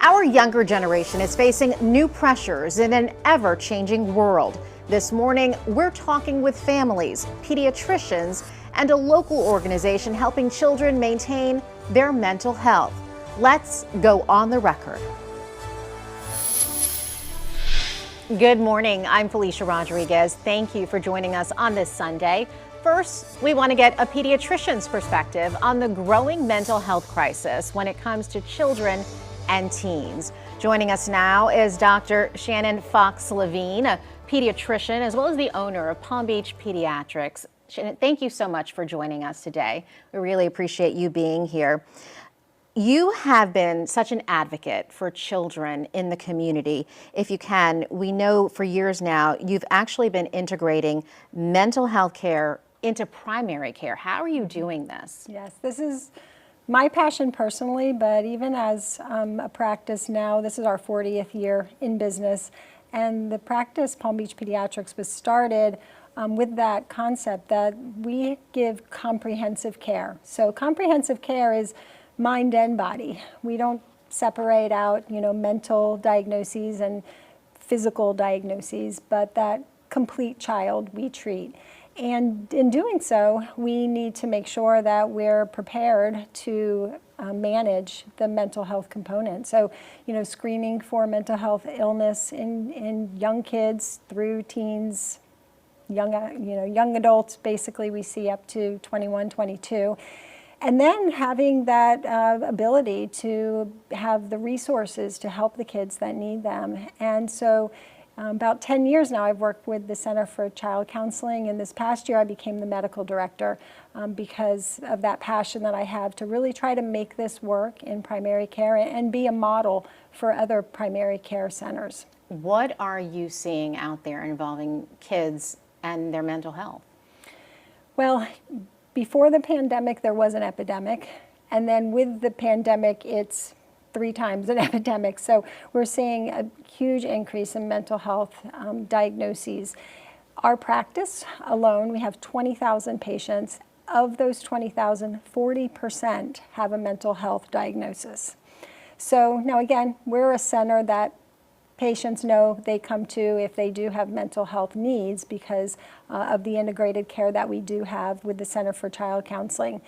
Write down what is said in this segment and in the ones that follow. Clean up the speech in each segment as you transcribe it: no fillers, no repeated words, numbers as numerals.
Our younger generation is facing new pressures in an ever-changing world. This morning, we're talking with families, pediatricians, and a local organization helping children maintain their mental health. Let's go on the record. Good morning. I'm Felicia Rodriguez. Thank you for joining us on this Sunday. First, we want to get a pediatrician's perspective on the growing mental health crisis when it comes to children and teens. Joining us now is Dr. Shannon Fox-Levine, a pediatrician as well as the owner of Palm Beach Pediatrics. Shannon, thank you so much for joining us today. We really appreciate you being here. You have been such an advocate for children in the community. If you can, we know for years now you've actually been integrating mental health care into primary care. How are you doing this? Yes, this is my passion personally, but even as a practice now, this is our 40th year in business, and the practice Palm Beach Pediatrics was started with that concept that we give comprehensive care. So comprehensive care is mind and body. We don't separate out, mental diagnoses and physical diagnoses, but that complete child we treat. And in doing so, we need to make sure that we're prepared to manage the mental health component. So, screening for mental health illness in young kids through teens, young adults, basically we see up to 21, 22. And then having that ability to have the resources to help the kids that need them. And so about 10 years now, I've worked with the Center for Child Counseling, and this past year I became the medical director because of that passion that I have to really try to make this work in primary care and be a model for other primary care centers. What are you seeing out there involving kids and their mental health? Well, before the pandemic, there was an epidemic, and then with the pandemic, it's 3 times an epidemic. So we're seeing a huge increase in mental health diagnoses. Our practice alone, we have 20,000 patients. Of those 20,000, 40% have a mental health diagnosis. So now again, we're a center that patients know they come to if they do have mental health needs because of the integrated care that we do have with the Center for Child Counseling.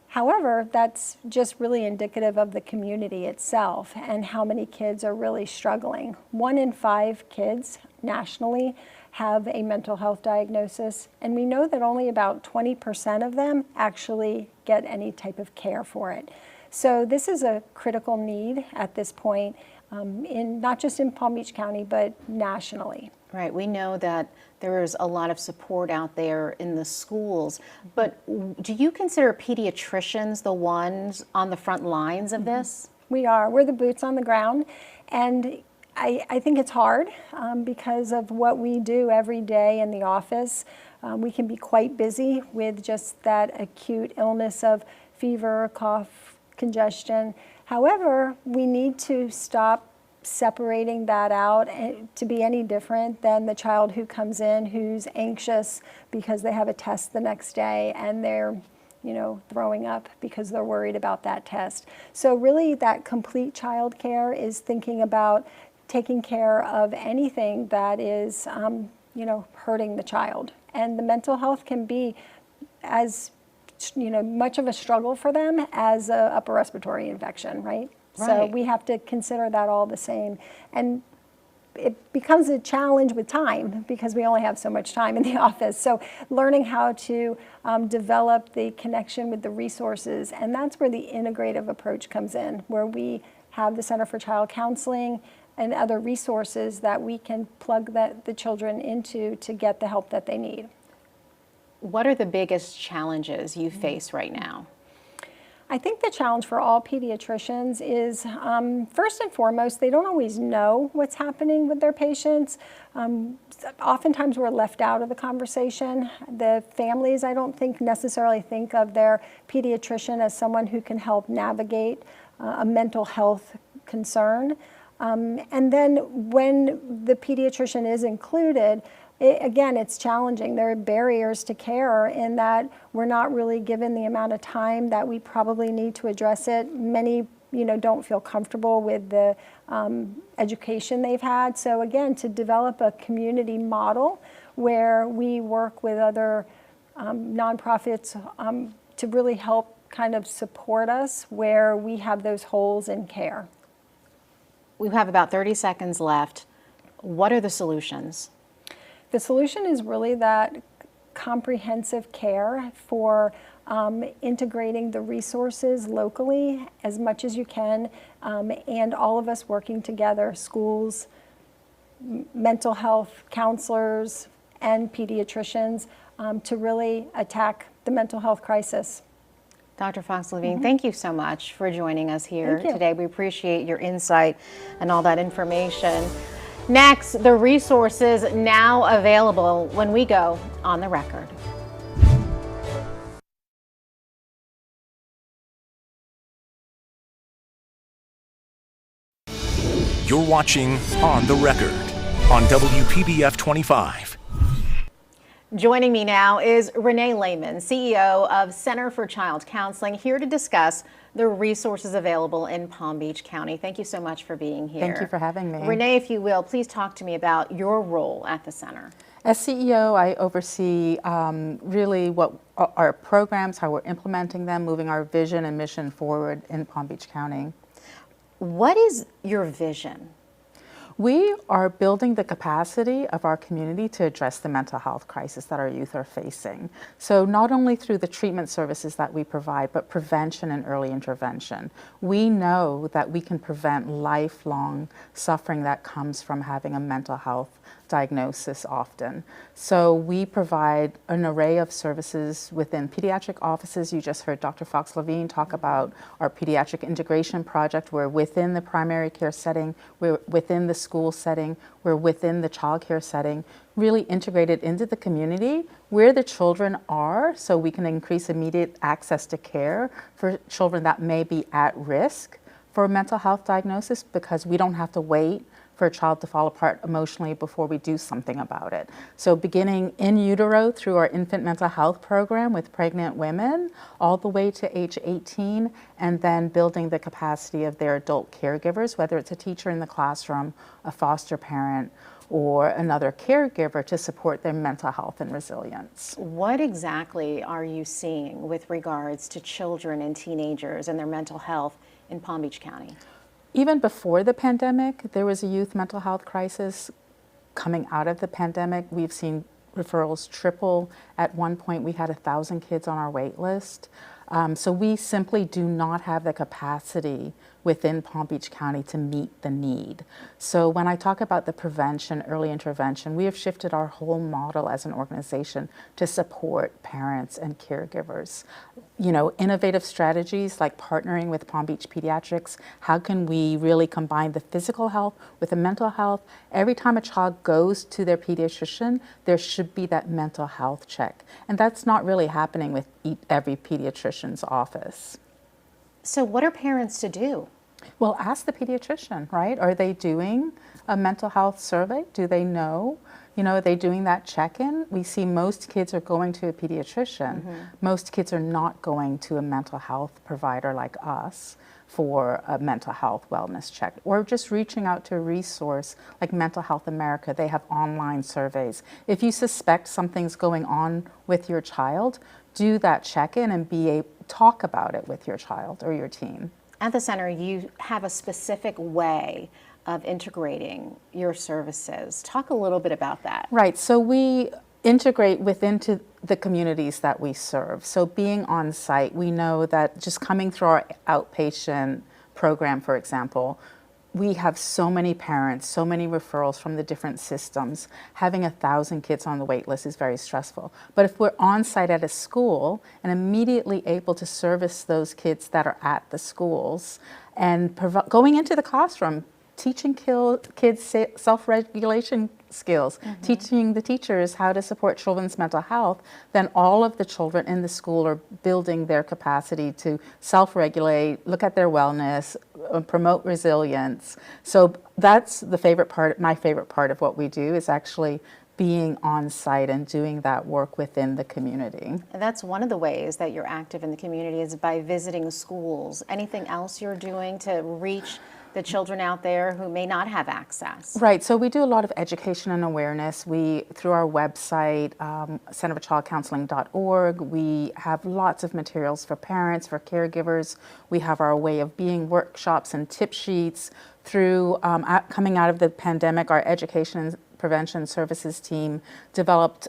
However, that's just really indicative of the community itself and how many kids are really struggling. 1 in 5 kids nationally have a mental health diagnosis, and we know that only about 20% of them actually get any type of care for it. So this is a critical need at this point, not just in Palm Beach County, but nationally. Right, we know that there is a lot of support out there in the schools, but do you consider pediatricians the ones on the front lines of this? We are. We're the boots on the ground, and I think it's hard because of what we do every day in the office. We can be quite busy with just that acute illness of fever, cough, congestion. However, we need to stop separating that out to be any different than the child who comes in who's anxious because they have a test the next day and they're throwing up because they're worried about that test. So really that complete child care is thinking about taking care of anything that is hurting the child. And the mental health can be as much of a struggle for them as an upper respiratory infection, right? So we have to consider that all the same. And it becomes a challenge with time because we only have so much time in the office. So learning how to develop the connection with the resources, and that's where the integrative approach comes in, where we have the Center for Child Counseling and other resources that we can plug the children into to get the help that they need. What are the biggest challenges you face right now? I think the challenge for all pediatricians is, first and foremost, they don't always know what's happening with their patients. Oftentimes we're left out of the conversation. The families, I don't think, necessarily think of their pediatrician as someone who can help navigate a mental health concern. And then when the pediatrician is included, again, it's challenging. There are barriers to care in that we're not really given the amount of time that we probably need to address it. Many don't feel comfortable with the education they've had. So again, to develop a community model where we work with other nonprofits to really help kind of support us where we have those holes in care. We have about 30 seconds left. What are the solutions? The solution is really that comprehensive care for integrating the resources locally as much as you can, and all of us working together, schools, mental health counselors, and pediatricians, to really attack the mental health crisis. Dr. Fox-Levine, thank you so much for joining us here Thank you. today. We appreciate your insight and all that information. Next, the resources now available when we go on the record. You're watching On the Record on WPBF 25. Joining me now is Renee Lehman, CEO of Center for Child Counseling, here to discuss the resources available in Palm Beach County. Thank you so much for being here. Thank you for having me. Renee, if you will, please talk to me about your role at the center. As CEO, I oversee really what our programs, how we're implementing them, moving our vision and mission forward in Palm Beach County. What is your vision? We are building the capacity of our community to address the mental health crisis that our youth are facing. So not only through the treatment services that we provide, but prevention and early intervention. We know that we can prevent lifelong suffering that comes from having a mental health diagnosis often. So we provide an array of services within pediatric offices. You just heard Dr. Fox-Levine talk about our pediatric integration project. We're within the primary care setting, we're within the school setting, we're within the child care setting, really integrated into the community where the children are, so we can increase immediate access to care for children that may be at risk for a mental health diagnosis, because we don't have to wait for a child to fall apart emotionally before we do something about it. So beginning in utero through our infant mental health program with pregnant women, all the way to age 18, and then building the capacity of their adult caregivers, whether it's a teacher in the classroom, a foster parent, or another caregiver, to support their mental health and resilience. What exactly are you seeing with regards to children and teenagers and their mental health in Palm Beach County? Even before the pandemic, there was a youth mental health crisis. Coming out of the pandemic, we've seen referrals triple. At one point, we had 1,000 kids on our wait list. So we simply do not have the capacity within Palm Beach County to meet the need. So when I talk about the prevention, early intervention, we have shifted our whole model as an organization to support parents and caregivers. Innovative strategies like partnering with Palm Beach Pediatrics. How can we really combine the physical health with the mental health? Every time a child goes to their pediatrician, there should be that mental health check. And that's not really happening with every pediatrician's office. So what are parents to do? Well, ask the pediatrician, right? Are they doing a mental health survey? Do they know? Are they doing that check-in? We see most kids are going to a pediatrician. Most kids are not going to a mental health provider like us for a mental health wellness check, or just reaching out to a resource like Mental Health America. They have online surveys. If you suspect something's going on with your child, do that check-in and talk about it with your child or your teen. At the center, you have a specific way of integrating your services. Talk a little bit about that. Right, so we integrate within the communities that we serve. So being on site, we know that just coming through our outpatient program, for example, we have so many parents, so many referrals from the different systems. Having 1,000 kids on the wait list is very stressful. But if we're on site at a school and immediately able to service those kids that are at the schools and going into the classroom, teaching kids self-regulation skills, teaching the teachers how to support children's mental health, then all of the children in the school are building their capacity to self-regulate, look at their wellness, promote resilience. So that's my favorite part of what we do, is actually being on site and doing that work within the community. And that's one of the ways that you're active in the community is by visiting schools. Anything else you're doing to reach the children out there who may not have access? Right, so we do a lot of education and awareness. Through our website, centerforchildcounseling.org, we have lots of materials for parents, for caregivers. We have our Way of Being workshops and tip sheets. Through coming out of the pandemic, our education and prevention services team developed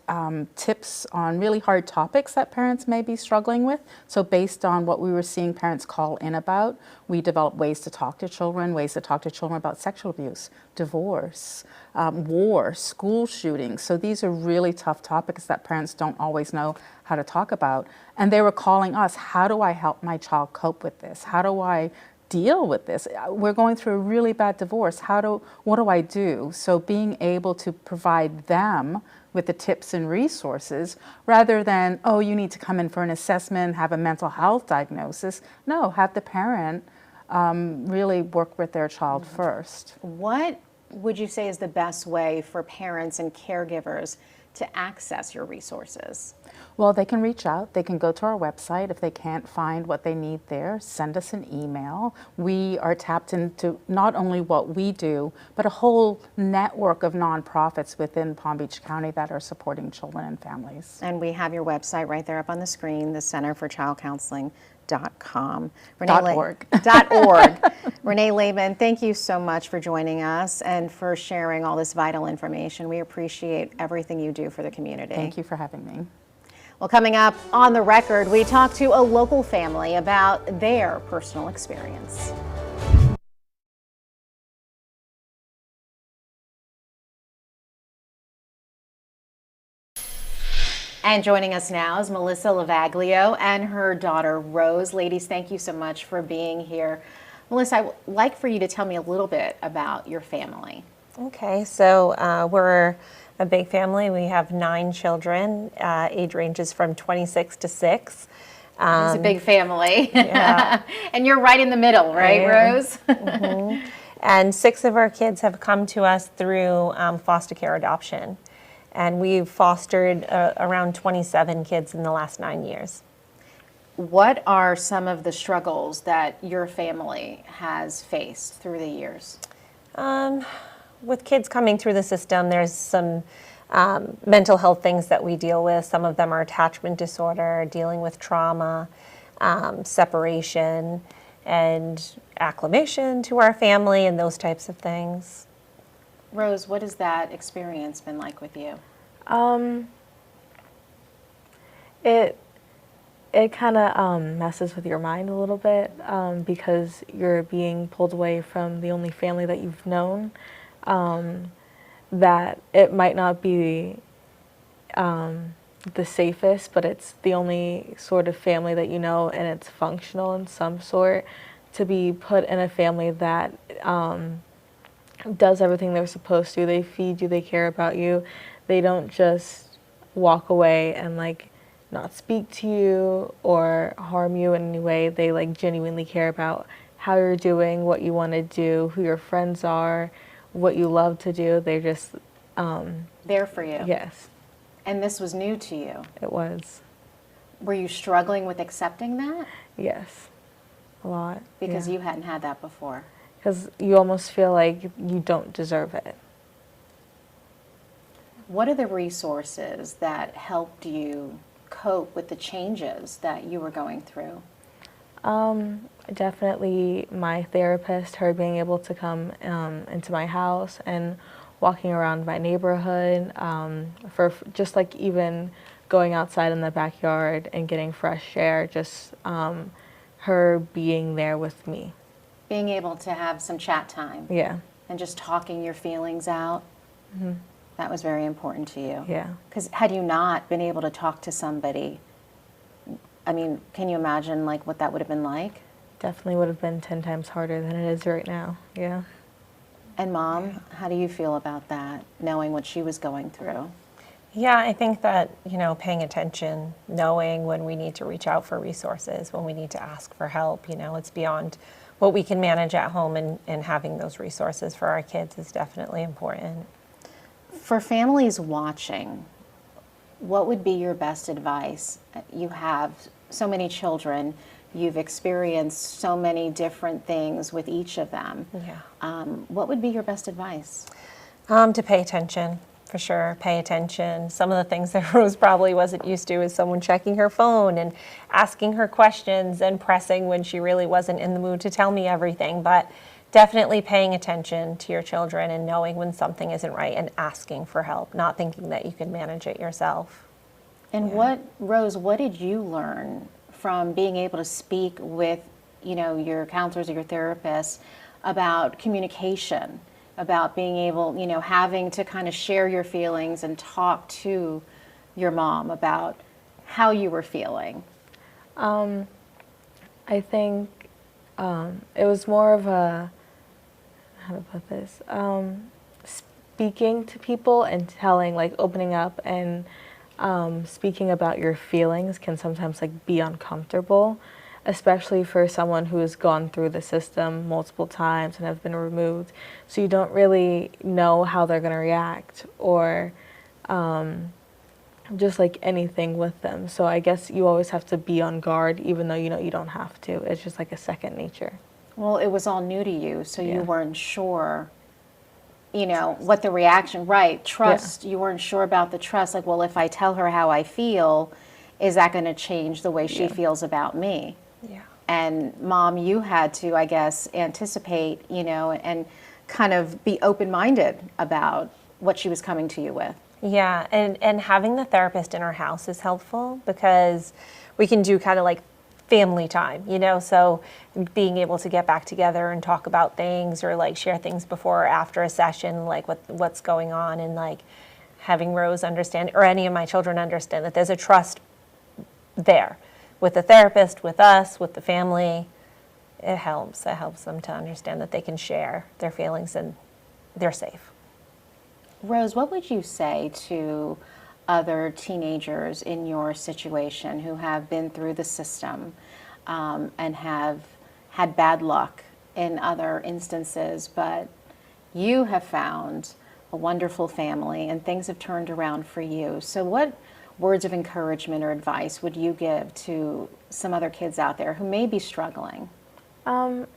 tips on really hard topics that parents may be struggling with. So based on what we were seeing parents call in about, we developed ways to talk to children about sexual abuse, divorce, war, school shootings. So these are really tough topics that parents don't always know how to talk about. And they were calling us, how do I help my child cope with this? How do I deal with this? We're going through a really bad divorce. What do I do? So being able to provide them with the tips and resources rather than, oh, you need to come in for an assessment, have a mental health diagnosis. No, have the parent really work with their child first. What would you say is the best way for parents and caregivers to access your resources? Well, they can reach out. They can go to our website. If they can't find what they need there, send us an email. We are tapped into not only what we do, but a whole network of nonprofits within Palm Beach County that are supporting children and families. And we have your website right there up on the screen, the Center for Child Counseling.com. .org. .org. Renee Lehman, thank you so much for joining us and for sharing all this vital information. We appreciate everything you do for the community. Thank you for having me. Well, coming up on The Record, we talk to a local family about their personal experience. And joining us now is Melissa Lavaglio and her daughter, Rose. Ladies, thank you so much for being here. Melissa, I would like for you to tell me a little bit about your family. Okay, so we're a big family. We have 9 children. Age ranges from 26 to 6. It's a big family. Yeah. And you're right in the middle, right, Rose? Mm-hmm. And 6 of our kids have come to us through foster care adoption. And we've fostered around 27 kids in the last 9 years. What are some of the struggles that your family has faced through the years? With kids coming through the system, there's some mental health things that we deal with. Some of them are attachment disorder, dealing with trauma, separation, and acclimation to our family, and those types of things. Rose, what has that experience been like with you? It kind of messes with your mind a little bit because you're being pulled away from the only family that you've known. That it might not be the safest, but it's the only sort of family that you know, and it's functional in some sort. To be put in a family that does everything they're supposed to. They feed you, they care about you. They don't just walk away and like not speak to you or harm you in any way. They like genuinely care about how you're doing, what you want to do, who your friends are, what you love to do. They're just there for you. Yes. And this was new to you. It was. Were you struggling with accepting that? Yes, a lot. Because you hadn't had that before. Because you almost feel like you don't deserve it. What are the resources that helped you cope with the changes that you were going through? Definitely my therapist, her being able to come into my house and walking around my neighborhood, for just like even going outside in the backyard and getting fresh air, just her being there with me. Being able to have some chat time. Yeah. And just talking your feelings out. Mm-hmm. That was very important to you. Yeah. Because had you not been able to talk to somebody, I mean, can you imagine like what that would have been like? Definitely would have been 10 times harder than it is right now. Yeah. And Mom, how do you feel about that, knowing what she was going through? Yeah, I think that, paying attention, knowing when we need to reach out for resources, when we need to ask for help, it's beyond what we can manage at home, and having those resources for our kids is definitely important. For families watching, what would be your best advice? You have so many children. You've experienced so many different things with each of them. Yeah. What would be your best advice? To pay attention, for sure. Pay attention. Some of the things that Rose probably wasn't used to is someone checking her phone and asking her questions and pressing when she really wasn't in the mood to tell me everything. But definitely paying attention to your children and knowing when something isn't right and asking for help, not thinking that you can manage it yourself. And Rose, what did you learn from being able to speak with, your counselors or your therapists about communication, about being able, having to kind of share your feelings and talk to your mom about how you were feeling? I think it was more of a, how to put this, speaking to people and telling, like opening up and speaking about your feelings can sometimes like be uncomfortable, especially for someone who has gone through the system multiple times and have been removed. So you don't really know how they're going to react or just like anything with them. So I guess you always have to be on guard, even though you don't have to. It's just like a second nature. Well, it was all new to you, so Yeah. you weren't sure, what the reaction, right, trust, you weren't sure about the trust, like, well, if I tell her how I feel, is that going to change the way she feels about me? Yeah. And Mom, you had to, I guess, anticipate, and kind of be open-minded about what she was coming to you with. Yeah, and having the therapist in our house is helpful because we can do kind of like family time, so being able to get back together and talk about things or like share things before or after a session, like what's going on, and like having Rose understand, or any of my children understand, that there's a trust there with the therapist, with us, with the family. It helps them to understand that they can share their feelings and they're safe. Rose, what would you say to other teenagers in your situation who have been through the system and have had bad luck in other instances, but you have found a wonderful family and things have turned around for you? So what words of encouragement or advice would you give to some other kids out there who may be struggling?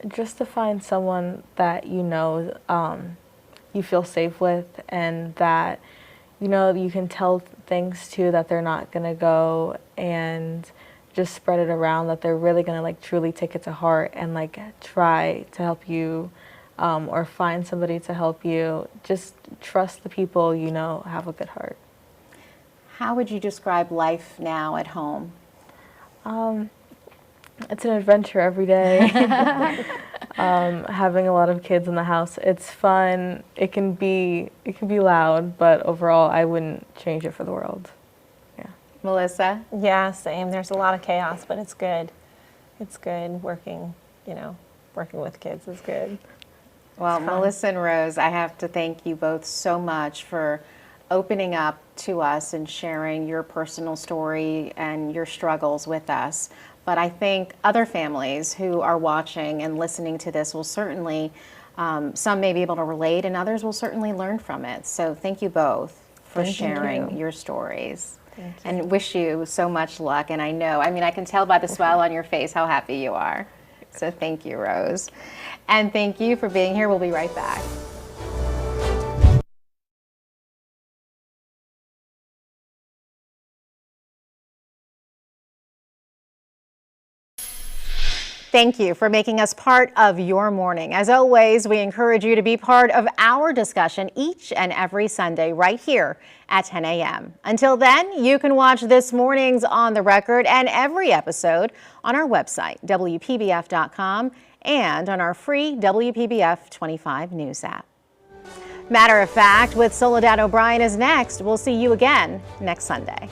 Just to find someone that you feel safe with, and that you can tell things to, that they're not going to go and just spread it around, that they're really going to like truly take it to heart and like try to help you, or find somebody to help you. Just trust the people have a good heart. How would you describe life now at home? It's an adventure every day. Having a lot of kids in the house, it's fun. It can be loud, but overall, I wouldn't change it for the world. Yeah. Melissa? Yeah, same. There's a lot of chaos, but it's good. It's good working with kids is good. Well, Melissa and Rose, I have to thank you both so much for opening up to us and sharing your personal story and your struggles with us. But I think other families who are watching and listening to this will certainly, some may be able to relate and others will certainly learn from it. So thank you both for sharing your stories. Thank you. And wish you so much luck. And I can tell by the smile on your face how happy you are. So thank you, Rose. And thank you for being here. We'll be right back. Thank you for making us part of your morning. As always, we encourage you to be part of our discussion each and every Sunday right here at 10 a.m. Until then, you can watch this morning's On the Record and every episode on our website, WPBF.com, and on our free WPBF 25 News app. Matter of Fact with Soledad O'Brien is next. We'll see you again next Sunday.